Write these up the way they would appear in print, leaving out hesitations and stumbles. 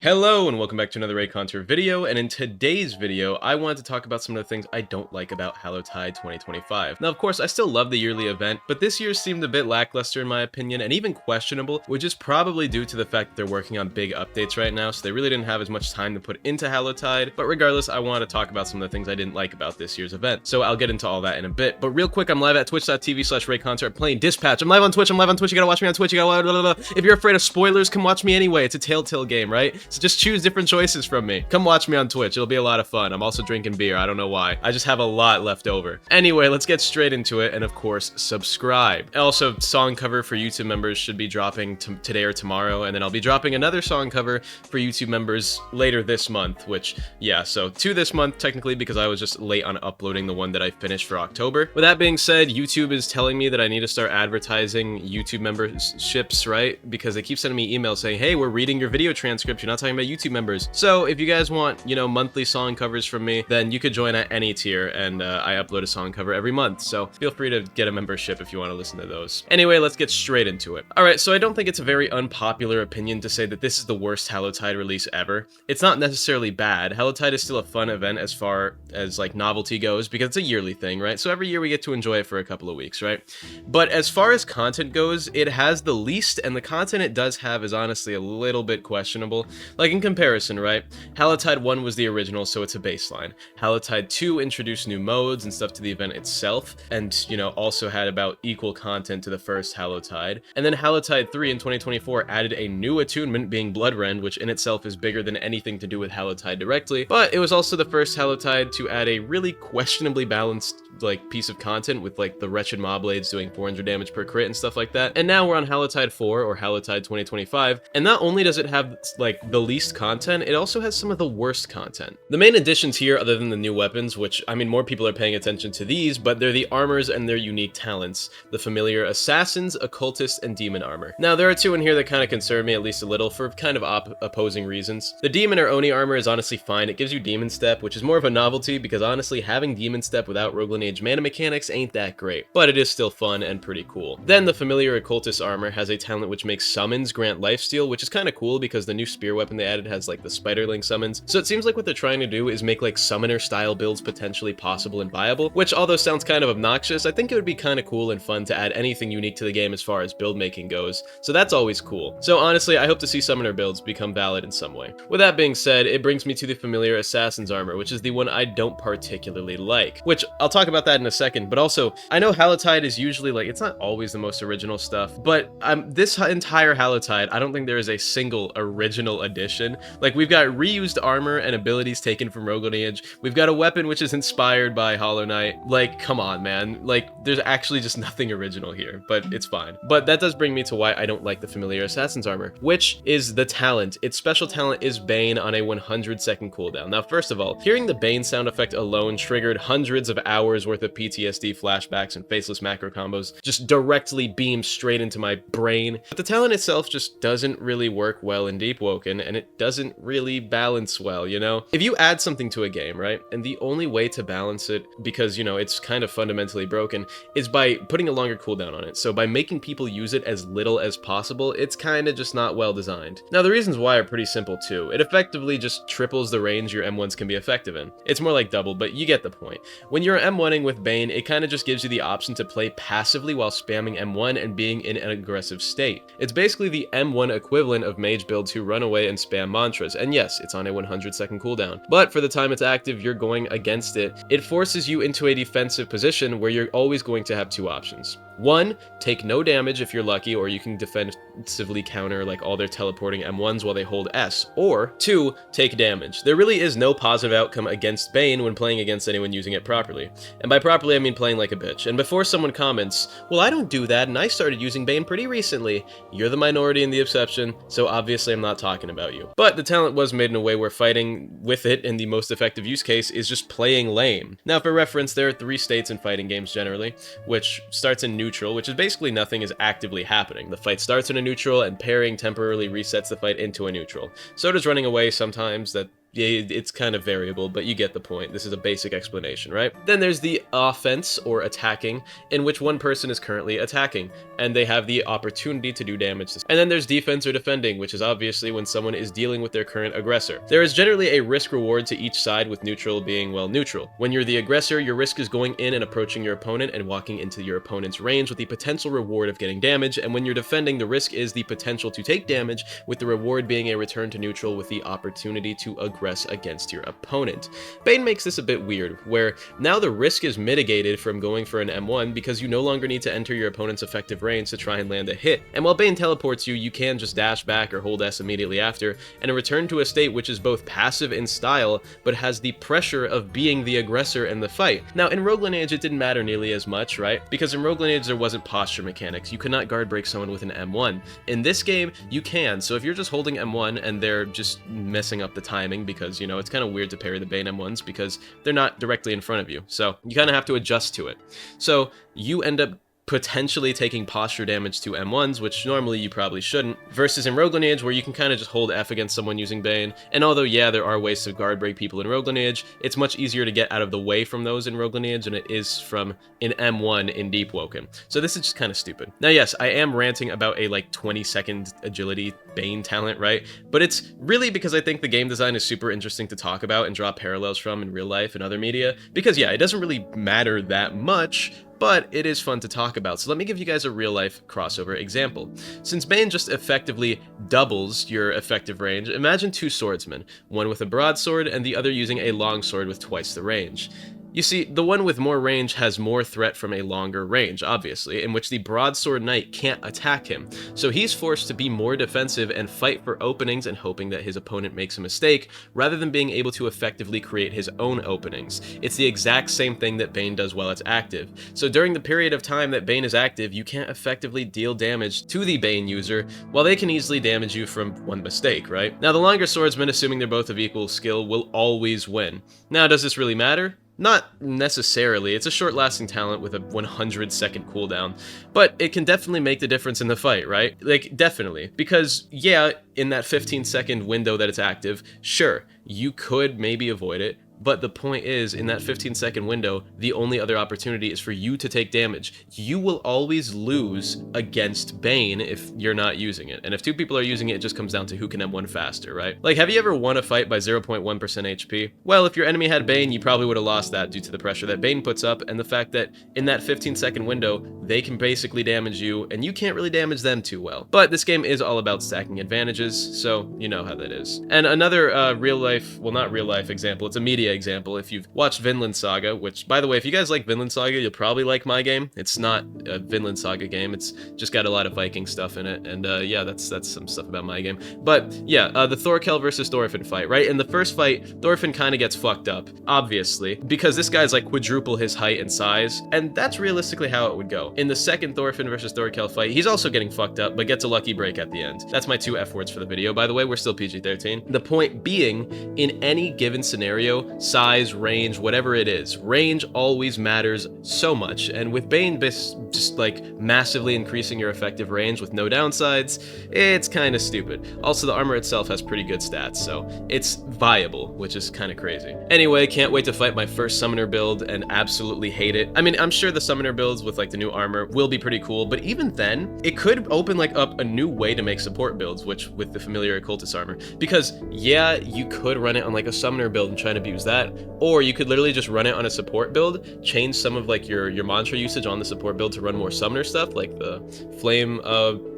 Hello and welcome back to another Reaconteur video, and in today's video I wanted to talk about some of the things I don't like about Hallowtide 2025. Now of course I still love the yearly event, but this year seemed a bit lackluster in my opinion and even questionable, which is probably due to the fact that they're working on big updates right now, so they really didn't have as much time to put into Hallowtide. But regardless, I want to talk about some of the things I didn't like about this year's event, so I'll get into all that in a bit. But real quick, I'm live at twitch.tv/Reaconteur playing Dispatch. I'm live on Twitch, you gotta watch me on Twitch, if you're afraid of spoilers, come watch me anyway. It's a Telltale game, right? So just choose different choices from me. Come watch me on Twitch. It'll be a lot of fun. I'm also drinking beer. I don't know why. I just have a lot left over. Anyway, let's get straight into it. And of course, subscribe. Also, song cover for YouTube members should be dropping today or tomorrow. And then I'll be dropping another song cover for YouTube members later this month, which, yeah, so 2 this month technically because I was just late on uploading the one that I finished for October. With that being said, YouTube is telling me that I need to start advertising YouTube memberships, right? Because they keep sending me emails saying, hey, we're reading your video transcript. You're not talking about YouTube members. So if you guys want, monthly song covers from me, then you could join at any tier, and I upload a song cover every month. So feel free to get a membership if you want to listen to those. Anyway, let's get straight into it. Alright, so I don't think it's a very unpopular opinion to say that this is the worst Hallowtide release ever. It's not necessarily bad. Hallowtide is still a fun event as far as like novelty goes, because it's a yearly thing, right? So every year we get to enjoy it for a couple of weeks, right? But as far as content goes, it has the least, and the content it does have is honestly a little bit questionable. Like in comparison, right? Hallowtide 1 was the original, so it's a baseline. Hallowtide 2 introduced new modes and stuff to the event itself, and, also had about equal content to the first Hallowtide. And then Hallowtide 3 in 2024 added a new attunement, being Bloodrend, which in itself is bigger than anything to do with Hallowtide directly, but it was also the first Hallowtide to add a really questionably balanced, piece of content with, the Wretched Mob Blades doing 400 damage per crit and stuff like that. And now we're on Hallowtide 4, or Hallowtide 2025, and not only does it have, the least content, it also has some of the worst content. The main additions here, other than the new weapons, which, I mean, more people are paying attention to these, but they're the armors and their unique talents. The familiar Assassins, Occultist, and Demon armor. Now, there are 2 in here that kind of concern me at least a little for kind of opposing reasons. The Demon or Oni armor is honestly fine. It gives you Demon Step, which is more of a novelty because honestly, having Demon Step without Rogue Lineage mana mechanics ain't that great, but it is still fun and pretty cool. Then the familiar Occultist armor has a talent which makes summons grant lifesteal, which is kind of cool because the new spear weapon they added has the Spiderling summons. So it seems like what they're trying to do is make summoner style builds potentially possible and viable, which although sounds kind of obnoxious, I think it would be kind of cool and fun to add anything unique to the game as far as build making goes. So that's always cool. So honestly, I hope to see summoner builds become valid in some way. With that being said, it brings me to the familiar Assassin's armor, which is the one I don't particularly like, which I'll talk about that in a second. But also, I know Hallowtide is usually it's not always the most original stuff, but this entire Hallowtide, I don't think there is a single original addition. We've got reused armor and abilities taken from Rogue Lineage. We've got a weapon which is inspired by Hollow Knight. Come on, man. There's actually just nothing original here, but it's fine. But that does bring me to why I don't like the familiar Assassin's armor, which is the talent. Its special talent is Bane on a 100-second cooldown. Now, first of all, hearing the Bane sound effect alone triggered hundreds of hours worth of PTSD flashbacks and faceless macro combos, just directly beamed straight into my brain. But the talent itself just doesn't really work well in Deepwoken, and it doesn't really balance well, If you add something to a game, right, and the only way to balance it, because, it's kind of fundamentally broken, is by putting a longer cooldown on it. So by making people use it as little as possible, it's kind of just not well designed. Now, the reasons why are pretty simple too. It effectively just triples the range your M1s can be effective in. It's more like double, but you get the point. When you're M1ing with Bane, it kind of just gives you the option to play passively while spamming M1 and being in an aggressive state. It's basically the M1 equivalent of mage builds who run away and spam mantras, and yes, it's on a 100-second cooldown. But for the time it's active, you're going against it. It forces you into a defensive position where you're always going to have 2 options. 1, take no damage if you're lucky, or you can defensively counter all their teleporting M1s while they hold S, or 2, take damage. There really is no positive outcome against Bane when playing against anyone using it properly. And by properly, I mean playing like a bitch. And before someone comments, well, I don't do that and I started using Bane pretty recently, you're the minority and the exception, so obviously I'm not talking about you. But the talent was made in a way where fighting with it in the most effective use case is just playing lame. Now for reference, there are 3 states in fighting games generally, which starts in neutral, which is basically nothing is actively happening. The fight starts in a neutral, and parrying temporarily resets the fight into a neutral. So does running away sometimes, that it's kind of variable, but you get the point. This is a basic explanation, right? Then there's the offense, or attacking, in which one person is currently attacking, and they have the opportunity to do damage. And then there's defense or defending, which is obviously when someone is dealing with their current aggressor. There is generally a risk reward to each side, with neutral being, well, neutral. When you're the aggressor, your risk is going in and approaching your opponent and walking into your opponent's range with the potential reward of getting damage, and when you're defending, the risk is the potential to take damage, with the reward being a return to neutral with the opportunity to aggress against your opponent. Bane makes this a bit weird, where now the risk is mitigated from going for an M1 because you no longer need to enter your opponent's effective range to try and land a hit. And while Bane teleports you, you can just dash back or hold S immediately after, and return to a state which is both passive in style, but has the pressure of being the aggressor in the fight. Now, in Rogue Lineage, it didn't matter nearly as much, right? Because in Rogue Lineage, there wasn't posture mechanics. You could not guard break someone with an M1. In this game, you can. So if you're just holding M1 and they're just messing up the timing, because, you know, it's kind of weird to parry the Bane M1s because they're not directly in front of you. So you kind of have to adjust to it. So you end up potentially taking posture damage to M1s, which normally you probably shouldn't, versus in Rogue Lineage, where you can kind of just hold F against someone using Bane. And although, yeah, there are ways to guard break people in Rogue Lineage, it's much easier to get out of the way from those in Rogue Lineage than it is from an M1 in Deepwoken. So this is just kind of stupid. Now, yes, I am ranting about a like 20-second agility Bane talent, right? But it's really because I think the game design is super interesting to talk about and draw parallels from in real life and other media. Because, yeah, it doesn't really matter that much, but it is fun to talk about. So let me give you guys a real-life crossover example. Since Bane just effectively doubles your effective range, imagine two swordsmen, one with a broadsword and the other using a longsword with twice the range. You see, the one with more range has more threat from a longer range, obviously, in which the broadsword knight can't attack him, so he's forced to be more defensive and fight for openings and hoping that his opponent makes a mistake, rather than being able to effectively create his own openings. It's the exact same thing that Bane does while it's active. So during the period of time that Bane is active, you can't effectively deal damage to the Bane user, while they can easily damage you from one mistake, right? Now, the longer swordsman, assuming they're both of equal skill, will always win. Now, does this really matter? Not necessarily. It's a short-lasting talent with a 100-second cooldown, but it can definitely make the difference in the fight, right? Like, definitely. Because, yeah, in that 15-second window that it's active, sure, you could maybe avoid it, but the point is, in that 15-second window, the only other opportunity is for you to take damage. You will always lose against Bane if you're not using it. And if two people are using it, it just comes down to who can M1 faster, right? Like, have you ever won a fight by 0.1% HP? Well, if your enemy had Bane, you probably would have lost that due to the pressure that Bane puts up and the fact that in that 15-second window, they can basically damage you, and you can't really damage them too well. But this game is all about stacking advantages, so you know how that is. And another real-life, well, not real-life example, it's a media example. If you've watched Vinland Saga, which, by the way, if you guys like Vinland Saga, you'll probably like my game. It's not a Vinland Saga game. It's just got a lot of Viking stuff in it, and yeah, that's some stuff about my game. But yeah, the Thorkel versus Thorfinn fight, right? In the first fight, Thorfinn kind of gets fucked up, obviously, because this guy's like quadruple his height and size, and that's realistically how it would go. In the second Thorfinn versus Thorkel fight, he's also getting fucked up, but gets a lucky break at the end. That's my 2 F words for the video, by the way. We're still PG-13. The point being, in any given scenario, size, range, whatever it is, range always matters so much, and with Bane just like massively increasing your effective range with no downsides, it's kind of stupid. Also, the armor itself has pretty good stats, so it's viable, which is kind of crazy. Anyway, can't wait to fight my first summoner build and absolutely hate it. I mean, I'm sure the summoner builds with like the new armor will be pretty cool, but even then, it could open like up a new way to make support builds, which with the familiar occultist armor, because yeah, you could run it on like a summoner build and try to abuse that, or you could literally just run it on a support build, change some of like your mantra usage on the support build to run more summoner stuff, like the flame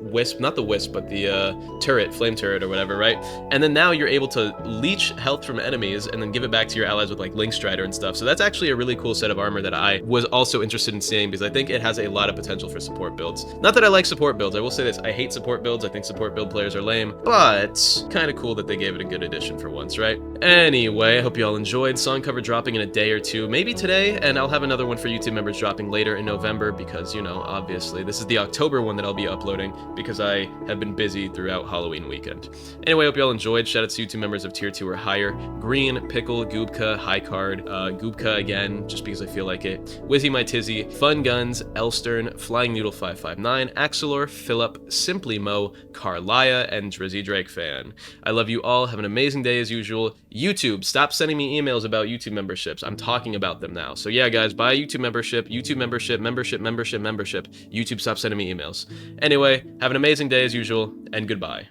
wisp, not the wisp, but the turret, flame turret or whatever, right? And then now you're able to leech health from enemies and then give it back to your allies with like Link Strider and stuff. So that's actually a really cool set of armor that I was also interested in seeing, because I think it has a lot of potential for support builds. Not that I like support builds, I will say this, I hate support builds, I think support build players are lame, but kind of cool that they gave it a good addition for once, right? Anyway, I hope you all enjoyed. Song cover dropping in a day or two, maybe today, and I'll have another one for YouTube members dropping later in November because, you know, obviously, this is the October one that I'll be uploading because I have been busy throughout Halloween weekend. Anyway, hope you all enjoyed. Shout out to YouTube members of tier 2 or higher. Green, Pickle, Goobka, High Card, Goobka again, just because I feel like it. Wizzy My Tizzy, Fun Guns, Elstern, Flying Noodle 559, Axelor, Philip, Simply Mo, Carlia, and Drizzy Drake Fan. I love you all. Have an amazing day as usual. YouTube, stop sending me emails about YouTube memberships. I'm talking about them now. So yeah, guys, buy a YouTube membership, membership. YouTube, stop sending me emails. Anyway, have an amazing day as usual, and goodbye.